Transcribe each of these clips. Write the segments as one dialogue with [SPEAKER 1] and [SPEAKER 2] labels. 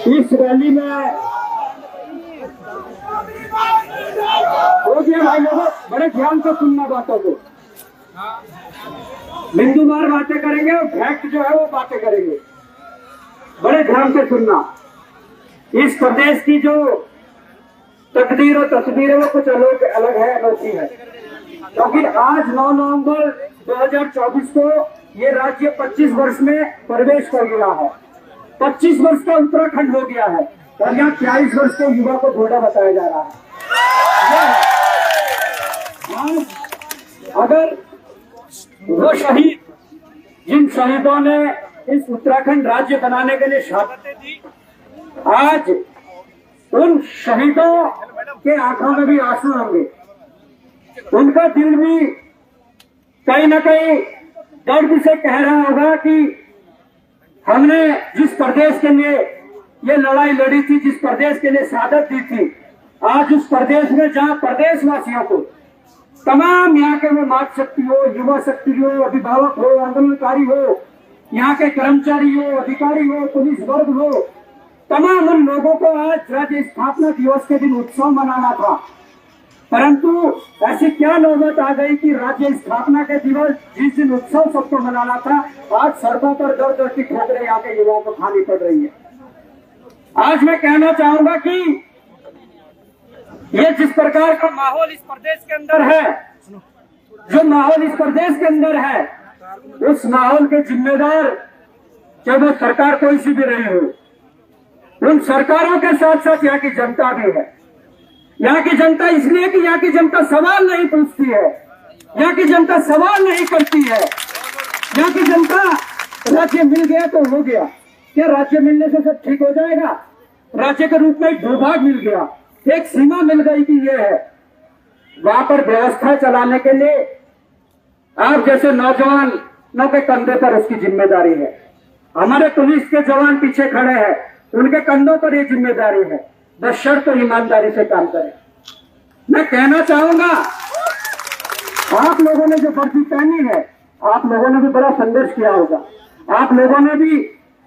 [SPEAKER 1] इस रैली में हो गया भाई लोगों, बड़े ध्यान से सुनना बातों को। बिंदुवार बातें करेंगे और फैक्ट जो है वो बातें करेंगे, बड़े ध्यान से सुनना। इस प्रदेश की जो तकदीर और तस्वीर है वो कुछ अलग है, अनोखी है, क्योंकि आज 9 नवंबर 2024 को ये राज्य 25 वर्ष में प्रवेश कर गया है। 25 वर्ष का उत्तराखंड हो गया है और यहाँ 43 वर्ष के युवा को घोड़ा बताया जा रहा है। अगर वो शहीद, जिन शहीदों ने इस उत्तराखंड राज्य बनाने के लिए शहादतें दी, आज उन शहीदों के आंखों में भी आंसू होंगे, उनका दिल भी कहीं ना कहीं दर्द से कह रहा होगा कि हमने जिस प्रदेश के लिए ये लड़ाई लड़ी थी, जिस प्रदेश के लिए शहादत दी थी, आज उस प्रदेश में जहां प्रदेशवासियों को तमाम यहाँ के वो मात शक्ति हो, युवा शक्ति हो, अभिभावक हो, आंदोलनकारी हो, यहाँ के कर्मचारी हो, अधिकारी हो, पुलिस वर्ग हो, तमाम उन लोगों को आज राज्य स्थापना दिवस के दिन उत्सव मनाना था, परंतु ऐसी क्या नौबत आ गई कि राज्य स्थापना के दिवस जिस दिन उत्सव सबको मनाना था, आज सड़कों पर दर दर की ठोकरें यहाँ के युवाओं को खानी पड़ रही है। आज मैं कहना चाहूंगा कि ये जिस प्रकार का माहौल इस प्रदेश के अंदर है, जो माहौल इस प्रदेश के अंदर है, उस माहौल के जिम्मेदार चाहे वो सरकार कोई सी भी रही हो, उन सरकारों के साथ साथ यहाँ की जनता भी है। यहाँ की जनता इसलिए कि यहाँ की जनता सवाल नहीं पूछती है, यहाँ की जनता सवाल नहीं करती है। यहाँ की जनता राज्य मिल गया तो हो गया, क्या राज्य मिलने से सब ठीक हो जाएगा? राज्य के रूप में एक भूभाग मिल गया, एक सीमा मिल गई कि ये है, वहां पर व्यवस्था चलाने के लिए आप जैसे नौजवानों के कंधे पर उसकी जिम्मेदारी है। हमारे पुलिस के जवान पीछे खड़े हैं, उनके कंधों पर ये जिम्मेदारी है, बशर्ते तो ईमानदारी से काम करें। मैं कहना चाहूंगा, आप लोगों ने जो वर्दी पहनी है, आप लोगों ने भी बड़ा संघर्ष किया होगा, आप लोगों ने भी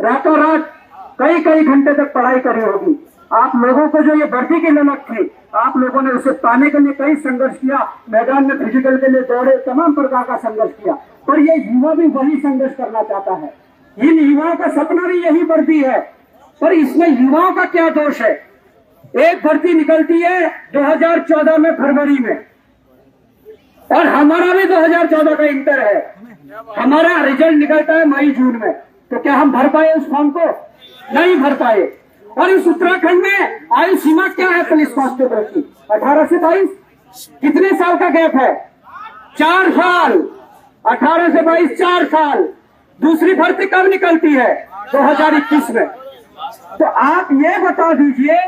[SPEAKER 1] रातों रात कई घंटे तक पढ़ाई करी होगी, आप लोगों को जो ये वर्दी की ललक थी, आप लोगों ने उसे पाने के लिए कई संघर्ष किया, मैदान में फिजिकल के लिए दौड़े, तमाम प्रकार का संघर्ष किया, पर ये युवा भी वही संघर्ष करना चाहता है। इन युवाओं का सपना भी यही वर्दी है, पर इसमें युवाओं का क्या दोष है? एक भर्ती निकलती है 2014 में फरवरी में, और हमारा भी 2014 का इंटर है, हमारा रिजल्ट निकलता है मई जून में, तो क्या हम भर पाए उस फॉर्म को? नहीं भर पाए। और इस उत्तराखंड में आयु सीमा क्या है पुलिस कांस्टेबल की? 18 से 22। कितने साल का गैप है? 4 साल। 18 से 22 4 साल। दूसरी भर्ती कब निकलती है? 2021 में। तो आप ये बता दीजिए,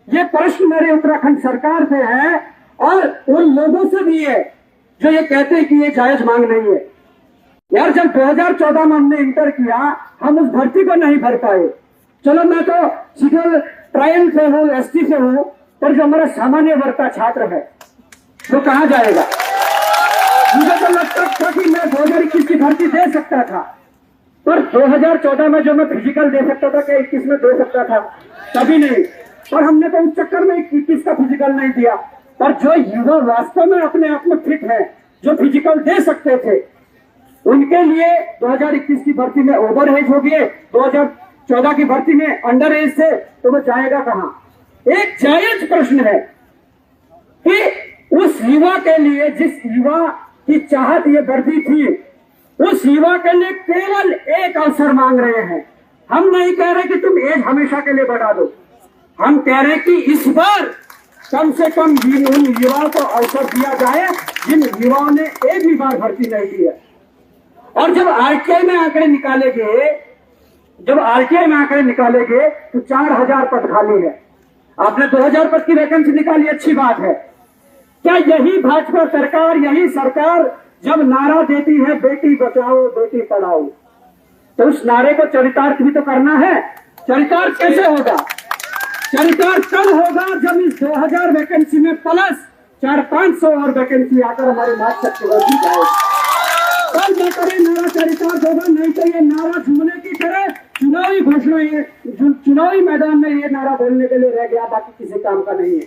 [SPEAKER 1] ये प्रश्न मेरे उत्तराखंड सरकार से है और उन लोगों से भी है जो ये कहते हैं कि ये जायज मांग नहीं है। यार, जब 2014 में हमने इंटर किया, हम उस भर्ती को नहीं भर पाए। चलो, मैं तो सिविल ट्रायल से हूँ, एसटी से हूँ, पर जो हमारा सामान्य वर्ग का छात्र है वो कहाँ जाएगा? मुझे तो लगता था कि मैं 2021 की भर्ती दे सकता था, पर 2014 में जो मैं फिजिकल दे सकता था, क्या 21 में दे सकता था? कभी नहीं। पर हमने तो उस चक्कर में 21 का फिजिकल नहीं दिया। पर जो युवा वास्तव में अपने आप में फिट है, जो फिजिकल दे सकते थे, उनके लिए 2021 की भर्ती में ओवर एज हो गए, 2014 की भर्ती में अंडर एज से, तो वो जाएगा कहां? एक जायज प्रश्न है कि उस युवा के लिए, जिस युवा की चाहत ये भर्ती थी, उस युवा के लिए केवल एक अवसर मांग रहे हैं। हम नहीं कह रहे कि तुम एज हमेशा के लिए बढ़ा दो, हम कह रहे हैं कि इस बार कम से कम उन युवाओं को अवसर दिया जाए जिन युवाओं ने एक भी बार भर्ती नहीं की है। और जब आरटीआई में आंकड़े निकाले गए, तो 4000 पद खाली है। आपने 2000 पद की वैकेंसी निकाली, अच्छी बात है। क्या यही भाजपा सरकार, यही सरकार जब नारा देती है बेटी बचाओ बेटी पढ़ाओ, तो उस नारे को चरितार्थ भी तो करना है। चरितार्थ कैसे होगा? चरितार्थ तब होगा जब इस 2000 वैकेंसी में प्लस 400-500 और वैकेंसी आकर हमारी मात शक्ति बढ़ती जाएगी, तब जाकर नारा चरितार्थ होगा। नहीं तो ये नारा झूमने की तरह चुनावी घोषणा, ये चुनावी मैदान में ये नारा बोलने के लिए रह गया, बाकी किसी काम का नहीं है।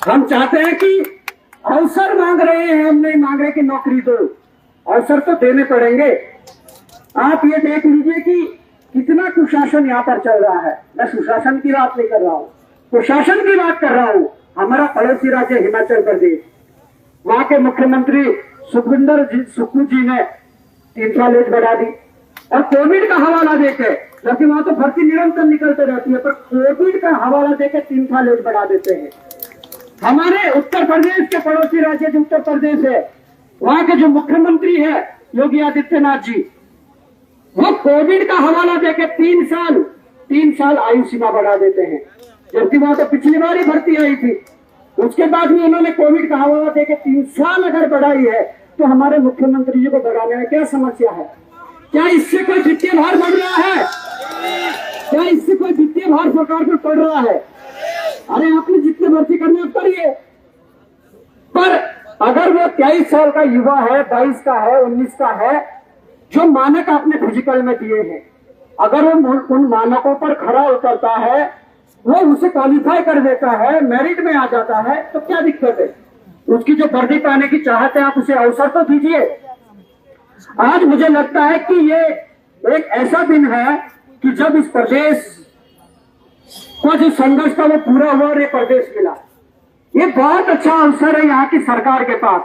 [SPEAKER 1] हम चाहते हैं कि अवसर मांग रहे हैं, हम नहीं मांग रहे कि नौकरी दो, अवसर तो देने पड़ेंगे। आप ये देख लीजिए कि कितना कुशासन यहाँ पर चल रहा है। मैं सुशासन की बात नहीं कर रहा हूँ, कुशासन की बात कर रहा हूँ। हमारा पड़ोसी राज्य हिमाचल प्रदेश, वहां के मुख्यमंत्री सुखू जी ने 3 साल एज बढ़ा दी, और कोविड का हवाला देके, जबकि वहां तो भर्ती निरंतर निकलते रहती है, पर कोविड का हवाला देके 3 साल एज बढ़ा देते हैं। हमारे उत्तर प्रदेश के पड़ोसी राज्य जो उत्तर प्रदेश है, वहां के जो मुख्यमंत्री है योगी आदित्यनाथ जी, वो कोविड का हवाला देके 3 साल आयु सीमा बढ़ा देते हैं, जबकि वहां तो पिछली बार ही भर्ती आई थी। उसके बाद भी उन्होंने कोविड का हवाला देके 3 साल अगर बढ़ाई है, तो हमारे मुख्यमंत्री जी को बढ़ाने में क्या समस्या है? क्या इससे कोई वित्तीय भार बढ़ रहा है? क्या इससे कोई वित्तीय भार सरकार पर पड़ रहा है? अरे आपने जितने भर्ती करने आप करिए, पर अगर वो 23 साल का युवा है, 22 का है, 19 का है, जो मानक आपने फिजिकल में दिए हैं, अगर वो उन मानकों पर खरा उतरता है, वो उसे क्वालिफाई कर देता है, मेरिट में आ जाता है, तो क्या दिक्कत है? उसकी जो वर्दी पाने की चाहत है, आप उसे अवसर तो दीजिए। आज मुझे लगता है कि ये एक ऐसा दिन है कि जब इस प्रदेश को जो संघर्ष था वो पूरा हुआ और ये प्रदेश मिला। ये बहुत अच्छा अवसर है यहाँ की सरकार के पास,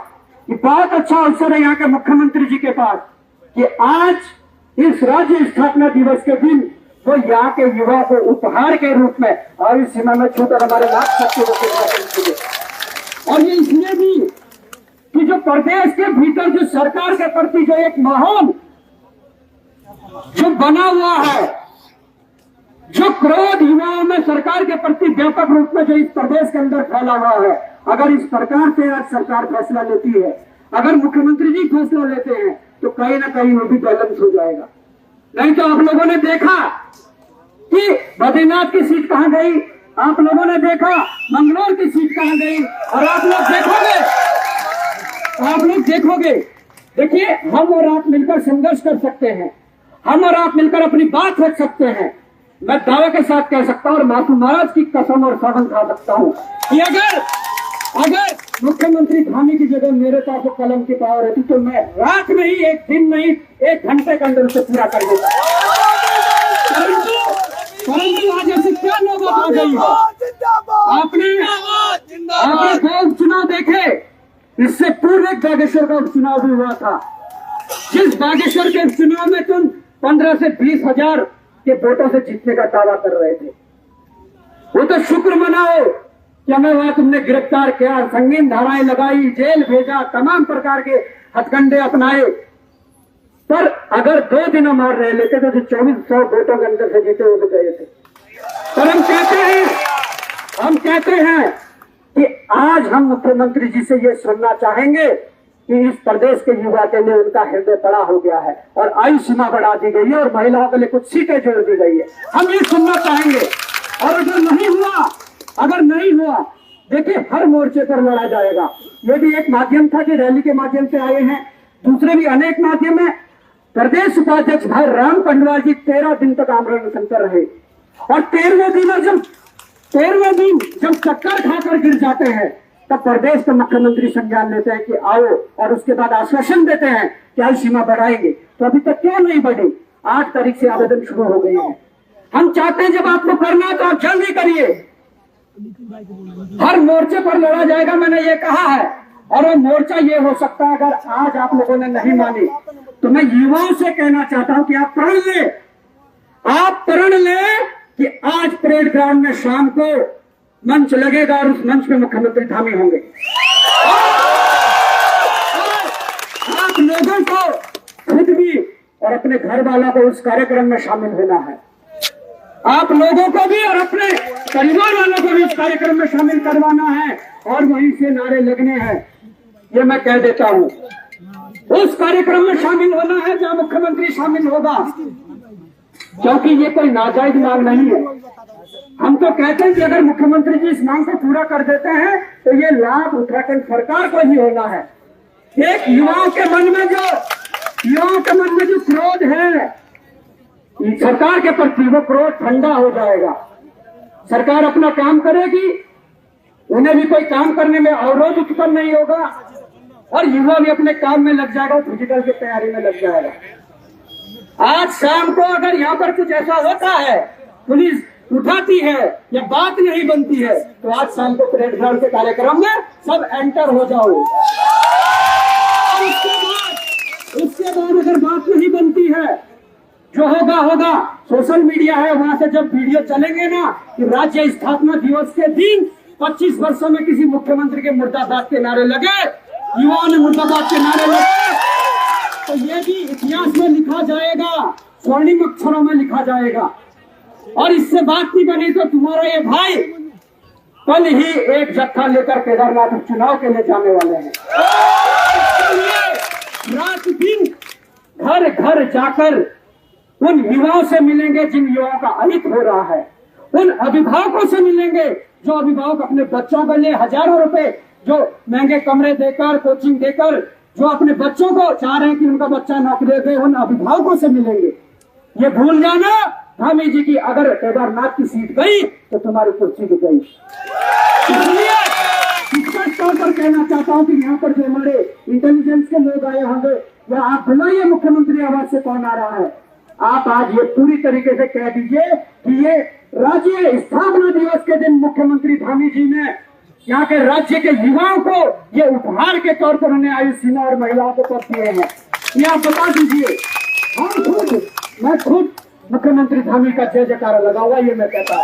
[SPEAKER 1] ये बहुत अच्छा अवसर है यहाँ के मुख्यमंत्री जी के पास कि आज इस राज्य स्थापना दिवस के दिन वो यहाँ के युवा को उपहार के रूप में आयु सीमा में छूकर हमारे लाख शक्ति, और ये इसलिए भी कि जो प्रदेश के भीतर जो सरकार के प्रति जो एक माहौल जो बना हुआ है, जो क्रोध युवाओं में सरकार के प्रति व्यापक रूप में जो इस प्रदेश के अंदर फैला हुआ है, अगर इस प्रकार से आज सरकार फैसला लेती है, अगर मुख्यमंत्री जी फैसला लेते हैं, तो कहीं ना कहीं वो भी बैलेंस हो जाएगा। नहीं तो आप लोगों ने देखा कि बद्रीनाथ की सीट कहां गई, आप लोगों ने देखा मंगलोर की सीट कहां गई, और आप लोग देखोगे, देखिए हम और आप मिलकर संघर्ष कर सकते हैं, हम और आप मिलकर अपनी बात रख सकते हैं। मैं दावे के साथ कह सकता हूं और मासूम महाराज की कसम और सावन खा सकता हूं कि अगर मुख्यमंत्री धामी की जगह मेरे पास कलम की पावर रहती, तो मैं रात में ही, एक दिन नहीं, 1 घंटे के अंदर उसे पूरा कर देता। परंतु आज ऐसे क्या लोग आ गई है? आपने 2 उपचुनाव देखे, इससे पूर्व एक बागेश्वर का उपचुनाव भी हुआ था, जिस बागेश्वर के उपचुनाव में तुम 15 से 20 हजार के वोटों से जीतने का दावा कर रहे थे। वो तो शुक्र मनाओ कि हमें वहां तुमने गिरफ्तार किया, संगीन धाराएं लगाई, जेल भेजा, तमाम प्रकार के हथकंडे अपनाए, पर अगर 2 दिन हम और रह लेते तो 2400 वोटों के अंदर से जीते हुए गए थे। पर हम कहते हैं कि आज हम मुख्यमंत्री जी से ये सुनना चाहेंगे कि इस प्रदेश के युवा के लिए उनका हृदय बड़ा हो गया है और आयु सीमा बढ़ा दी गई है और महिलाओं के लिए कुछ सीटें जोड़ दी गई है। हम ये सुनना चाहेंगे, और अगर नहीं हुआ, देखिए हर मोर्चे पर लड़ा जाएगा। ये भी एक माध्यम था कि रैली के माध्यम से आए हैं, दूसरे भी अनेक माध्यम है। प्रदेश उपाध्यक्ष भाई राम पंडवाल जी 13 दिन तक आमरण अनशन पर रहे, और 13वें दिन जब चक्कर खाकर गिर जाते हैं, तब प्रदेश के मुख्यमंत्री संज्ञान लेते हैं कि आओ, और उसके बाद आश्वासन देते हैं कि आयु सीमा बढ़ाएंगे। तो अभी तक क्यों नहीं बढ़ी? 8 तारीख से आवेदन शुरू हो गए हैं। हम चाहते हैं जब आपको करना है तो आप जल्दी करिए। हर मोर्चे पर लड़ा जाएगा, मैंने ये कहा है, और वो मोर्चा ये हो सकता है अगर आज आप लोगों ने नहीं मानी, तो मैं युवाओं से कहना चाहता हूं कि आप प्रण लें कि आज परेड ग्राउंड में शाम को मंच लगेगा और उस मंच पे मुख्यमंत्री धामी होंगे। आप लोगों को खुद भी और अपने घर वालों को उस कार्यक्रम में शामिल होना है। आप लोगों को भी और अपने परिवार वालों को भी इस कार्यक्रम में शामिल करवाना है, और वहीं से नारे लगने हैं। ये मैं कह देता हूं, उस कार्यक्रम में शामिल होना है जहां मुख्यमंत्री शामिल होगा, क्योंकि ये कोई नाजायज मांग नहीं है। हम तो कहते हैं कि अगर मुख्यमंत्री जी इस मांग को पूरा कर देते हैं तो ये लाभ उत्तराखंड सरकार को ही होना है। एक युवाओं के मन में जो क्रोध है, सरकार के प्रति वो क्रोध ठंडा हो जाएगा। सरकार अपना काम करेगी, उन्हें भी कोई काम करने में अवरोध उत्पन्न नहीं होगा और युवा भी अपने काम में लग जाएगा, फिजिकल की तैयारी में लग जाएगा। आज शाम को अगर यहाँ पर कुछ ऐसा होता है, पुलिस उठाती है या बात नहीं बनती है, तो आज शाम को परेड ग्राउंड के कार्यक्रम में सब एंटर हो जाओ। उसके बाद अगर बात नहीं बनती है, जो होगा सोशल मीडिया है, वहां से जब वीडियो चलेंगे ना कि राज्य स्थापना दिवस के दिन 25 वर्षों में किसी मुख्यमंत्री के मुर्दाबाद के नारे लगे, युवाओं ने मुर्दाबाद के नारे लगे, तो ये भी इतिहास में लिखा जाएगा, स्वर्णिम अक्षरों में लिखा जाएगा। और इससे बात नहीं बनी तो तुम्हारा ये भाई कल ही एक जत्था लेकर केदारनाथ चुनाव के लिए जाने वाले हैं। रात दिन घर घर जाकर उन युवाओं से मिलेंगे जिन युवाओं का अहित हो रहा है, उन अभिभावकों से मिलेंगे जो अभिभावक अपने बच्चों के लिए हजारों रुपए जो महंगे कमरे देकर, कोचिंग देकर, जो अपने बच्चों को चाह रहे हैं कि उनका बच्चा नौकरी दे, उन अभिभावकों से मिलेंगे। ये भूल जाना धामी जी की अगर केदारनाथ की सीट गई तो तुम्हारी कुर्सी भी गई। इसलिए स्पष्ट तौर पर कहना चाहता हूँ कि यहाँ पर जो हमारे इंटेलिजेंस के लोग आए होंगे, या आप बुलाइए मुख्यमंत्री आवास से कौन आ रहा है, आप आज ये पूरी तरीके से कह दीजिए कि ये राज्य स्थापना दिवस के दिन मुख्यमंत्री धामी जी ने यहाँ के राज्य के युवाओं को ये उपहार के तौर पर उन्हें आयु सीमा और महिलाओं को कर दिए हैं। ये आप बता दीजिए। मैं खुद मुख्यमंत्री धामी का जय जयकारा लगा हुआ, ये मैं कहता हूँ।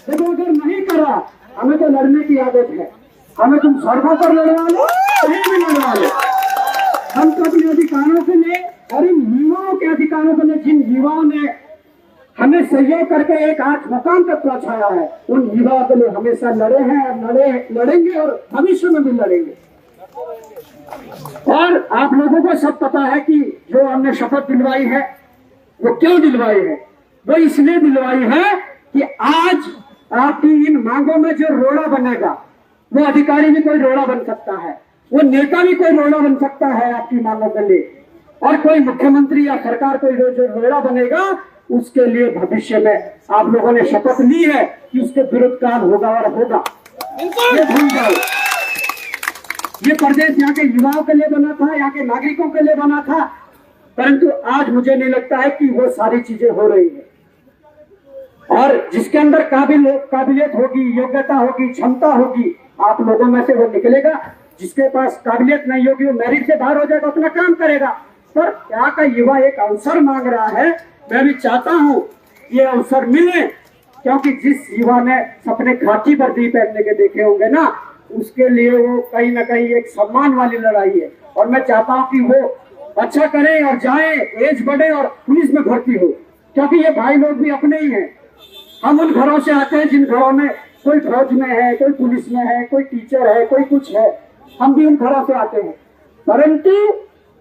[SPEAKER 1] अगर नहीं करा, हमें तो लड़ने की आदत है, हमें तुम सड़कों पर लड़वा लो, कहीं भी लड़वा लो। हम तो अपने अधिकारों के लिए और इन युवाओं के अधिकारों के लिए, जिन युवाओं ने हमें सहयोग करके एक आज मकाम तक पहुंचाया है, उन युवाओं के लिए हमेशा लड़े हैं और लड़ेंगे और भविष्य में भी लड़ेंगे। और आप लोगों को सब पता है कि जो हमने शपथ दिलवाई है वो क्यों दिलवाई है। वो इसलिए दिलवाई है कि आज आपकी इन मांगों में जो रोड़ा बनेगा, वो अधिकारी भी कोई रोड़ा बन सकता है, वो नेता भी कोई रोड़ा बन सकता है आपकी मांगों के लिए, और कोई मुख्यमंत्री या सरकार कोई जो रोड़ा बनेगा, उसके लिए भविष्य में आप लोगों ने शपथ ली है कि उसके विरुद्ध काल होगा और होगा। ये भूल जाओ। ये प्रदेश यहाँ के युवाओं के लिए बना था, यहाँ के नागरिकों के लिए बना था, परंतु आज मुझे नहीं लगता है कि वो सारी चीजें हो रही है। और जिसके अंदर काबिलियत होगी, योग्यता होगी, क्षमता होगी, आप लोगों में से वो निकलेगा। जिसके पास काबिलियत नहीं होगी वो मेरिट से बाहर हो जाएगा, अपना काम करेगा। पर यहाँ का युवा एक अवसर मांग रहा है, मैं भी चाहता हूँ ये अवसर मिले, क्योंकि जिस युवा ने सपने खाकी वर्दी पहनने के देखे होंगे ना, उसके लिए वो कहीं ना कहीं एक सम्मान वाली लड़ाई है। और मैं चाहता हूँ कि वो अच्छा करे और जाए, एज बढ़े और पुलिस में भर्ती हो, क्योंकि ये भाई लोग भी अपने ही हैं। हम उन घरों से आते हैं जिन घरों में कोई फौज में है, कोई पुलिस में है, कोई टीचर है, कोई कुछ है, हम भी उन घरों से आते हैं। परंतु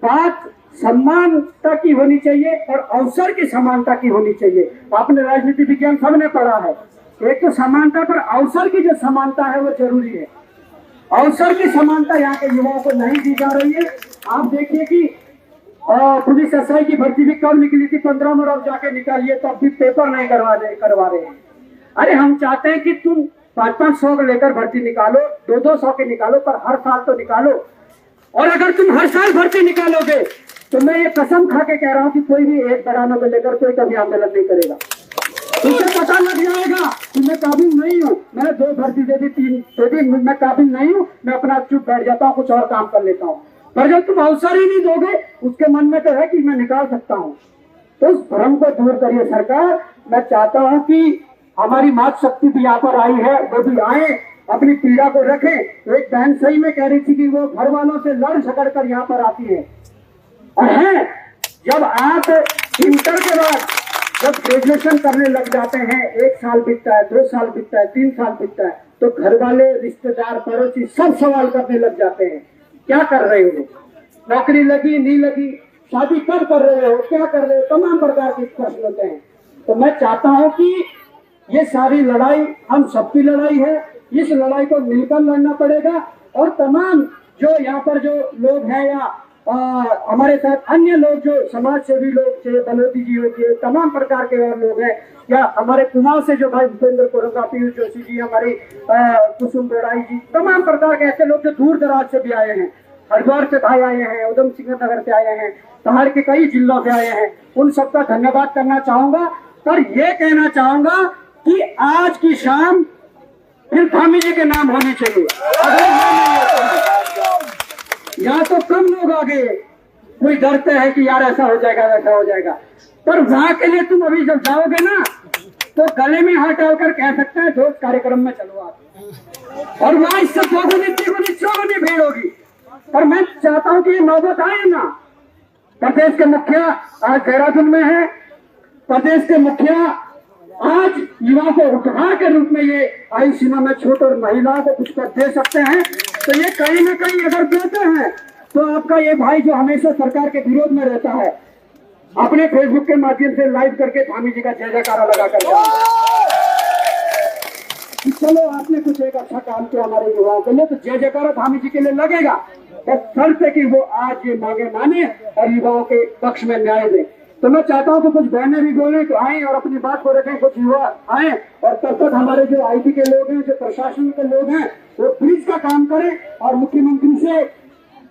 [SPEAKER 1] बात समानता की होनी चाहिए और अवसर की समानता की होनी चाहिए। आपने राजनीति विज्ञान सबने पढ़ा है, एक तो समानता पर अवसर की जो समानता है वो जरूरी है। अवसर की समानता यहाँ के युवाओं को नहीं दी जा रही है। आप देखिए कि पुलिस एसआई की भर्ती भी कब निकली थी, 15 में, अब जाके निकालिए तो अब भी पेपर नहीं करवा रहे हैं। अरे हम चाहते हैं कि तुम 500-500 लेकर भर्ती निकालो, 200-200 के निकालो, पर हर साल तो निकालो। और अगर तुम हर साल भर्ती निकालोगे तो मैं ये कसम खा के कह रहा हूँ कि कोई भी एक बढ़ाने को लेकर कोई कभी आंदोलन नहीं करेगा। उसे पता लग जाएगा कि मैं काबिल नहीं हूँ, मैंने 2 भर्ती दे दी, 3 दे दी, मैं काबिल नहीं हूँ, मैं अपना चुप बैठ जाता हूँ, कुछ और काम कर लेता हूँ। पर जब तुम अवसर ही नहीं दोगे, उसके मन में तो है कि मैं निकाल सकता हूँ। तो उस भ्रम को दूर करिए सरकार। मैं चाहता हूँ कि हमारी मातृ शक्ति भी यहाँ पर आई है, वो भी आए, अपनी पीड़ा को रखें। एक बहन सही में कह रही थी कि वो घर वालों से लड़ झगड़ कर यहाँ पर आती है। और है, जब आप इंटर के बाद जब ग्रेजुएशन करने लग जाते हैं, 1 साल बीतता है, 2 साल बीतता है, 3 साल बीतता है, तो घर वाले, रिश्तेदार, पड़ोसी सब सवाल करने लग जाते हैं, क्या कर रहे हो, नौकरी लगी नहीं लगी, शादी कब कर रहे हो, क्या कर रहे हो, तमाम प्रकार के प्रश्न होते हैं। तो मैं चाहता हूं कि ये सारी लड़ाई हम सबकी लड़ाई है, इस लड़ाई को मिलकर लड़ना पड़ेगा। और तमाम जो यहाँ पर जो लोग हैं या हमारे साथ अन्य लोग जो समाज सेवी लोग थे, बलोदी जी होते, तमाम प्रकार के और लोग हैं, या हमारे कुमाऊं से जो भाई भूपेंद्र कोरंगा, पीयूष जोशी जी, हमारी कुसुम बोराई जी, तमाम प्रकार के ऐसे लोग जो दूर दराज से भी आए हैं, हरिद्वार से भाई आए हैं, उधम सिंह नगर से आए हैं, पहाड़ के कई जिलों से आए हैं, उन सबका धन्यवाद करना चाहूंगा। पर ये कहना चाहूंगा कि आज की शाम फिर धामी जी के नाम होनी चाहिए। अगर यहाँ तो कम लोग आगे कोई डरते हैं कि यार ऐसा हो जाएगा वैसा हो जाएगा, पर वहां के लिए तुम अभी जब जाओगे ना तो गले में हाथ डालकर कह सकते हैं दोस्त कार्यक्रम में चलो आप, और वहां इससे दोगुनी तिगुनी चौगुनी भीड़ होगी। और मैं चाहता हूं कि ये नौबत आए ना। प्रदेश के मुखिया आज देहरादून में है, प्रदेश के मुखिया आज युवा को उपहार के रूप में ये आयु सीमा में छूट और महिलाओं को कुछ कर दे सकते हैं, तो ये कहीं ना कहीं अगर देते हैं तो आपका ये भाई जो हमेशा सरकार के विरोध में रहता है, अपने फेसबुक के माध्यम से लाइव करके धामी जी का जय जयकारा लगा कर चलो आपने कुछ एक अच्छा काम किया हमारे युवाओं के लिए, तो जय जयकारा धामी जी के लिए लगेगा, बस शर्त है कि वो आज ये मांगे माने और युवाओं के पक्ष में न्याय दे। तो मैं चाहता हूं कि कुछ बहनें भी बोले तो आए और अपनी बात को रखें, कुछ युवा आए, और तब तक हमारे जो आईटी के लोग हैं, जो प्रशासन के लोग हैं, वो ब्रिज का काम करें और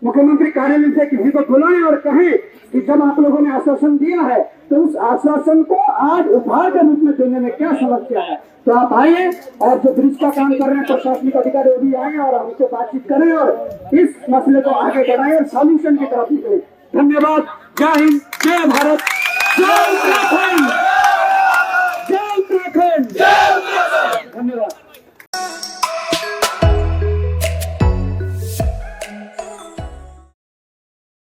[SPEAKER 1] मुख्यमंत्री कार्यालय से किसी को बुलाएं और कहें कि जब आप लोगों ने आश्वासन दिया है तो उस आश्वासन को आज उपहार के रूप में देने में क्या समस्या है। तो आप आइए और जो ब्रिज का काम कर रहे हैं प्रशासनिक अधिकारी वो भी आए और हमसे बातचीत करें और इस मसले को आगे बढ़ाएं और सॉल्यूशन की तरफ निकलें। धन्यवाद। जय हिंद, जय भारत, जय उत्तराखंड।